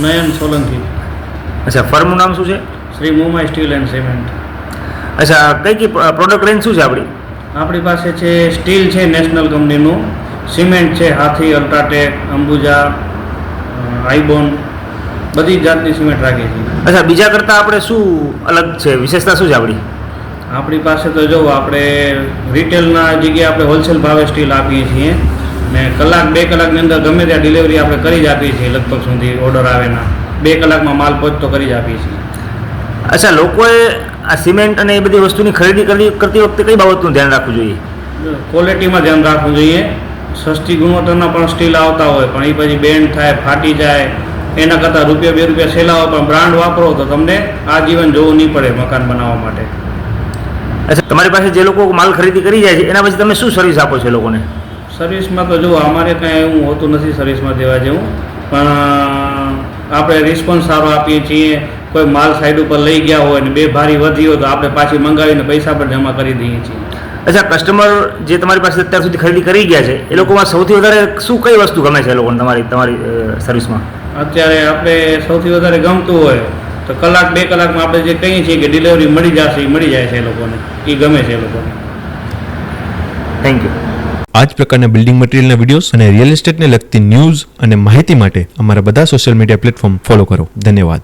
નયન સોલંકી. અચ્છા, ફર્મનું નામ શું છે? Shri Mumbai steel and cement. અચ્છા, કઈ પ્રોડક્ટ રેન્જ શું છે આપણી પાસે છે સ્ટીલ છે નેશનલ કંપનીનું, સિમેન્ટ છે હાથી, અલ્ટ્રાટેક, અંબુજા, આઈબોન, બધી જાતની સિમેન્ટ રાખીએ છીએ. અચ્છા, બીજા કરતાં આપણે શું અલગ છે, વિશેષતા શું છે આપણી પાસે? તો જો આપણે રિટેલના જગ્યાએ આપણે હોલસેલ ભાવે સ્ટીલ આપીએ છીએ ને કલાક 2 કલાકની અંદર ગમે ત્યાં ડિલિવરી આપણે કરી જ આપીએ છીએ. લગભગ સુધી ઓર્ડર આવેના 2 કલાકમાં માલ પહોંચતો કરી જ આપીએ છીએ. અચ્છા, લોકોએ આ સિમેન્ટ અને એ બધી વસ્તુની ખરીદી કરતી વખતે કઈ બાબતનું ધ્યાન રાખવું જોઈએ? ક્વોલિટીમાં ધ્યાન રાખવું જોઈએ. સસ્તી ગુણવત્તાના પણ સ્ટીલ આવતા હોય પણ એ પછી બેન્ડ થાય, ફાટી જાય, એના કરતાં ₹1-2 સેલા હોય પણ બ્રાન્ડ વાપરો તો તમને આજીવન જોવું નહીં પડે મકાન બનાવવા માટે. અચ્છા, તમારી પાસે જે લોકો માલ ખરીદી કરી જાય છે એના પછી તમે શું સર્વિસ આપો છો એ લોકોને? સર્વિસમાં તો જુઓ અમારે કાંઈ એવું હોતું નથી સર્વિસમાં દેવા જેવું, પણ આપણે રિસ્પોન્સ સારો આપીએ છીએ. કોઈ માલ સાઈડ ઉપર લઈ ગયા હોય ને 2 ભારી વધી હોય તો આપણે પાછી મંગાવીને પૈસા પણ જમા કરી દઈએ છીએ. અચ્છા, કસ્ટમર જે તમારી પાસે અત્યાર સુધી ખરીદી કરી ગયા છે એ લોકોમાં સૌથી વધારે કઈ વસ્તુ ગમે છે એ લોકોને તમારી સર્વિસમાં? અત્યારે આપણે સૌથી વધારે ગમતું હોય તો કલાક 2 કલાકમાં આપણે જે કહીએ છીએ કે ડિલિવરી મળી જશે એ મળી જાય છે એ લોકોને, એ ગમે છે એ લોકોને. Thank you. આ જ પ્રકારના બિલ્ડિંગ મટીરિયલના વિડીયોઝ અને રિયલ એસ્ટેટને લગતી ન્યૂઝ અને માહિતી માટે અમારા બધા સોશિયલ મીડિયા પ્લેટફોર્મ ફોલો કરો. ધન્યવાદ.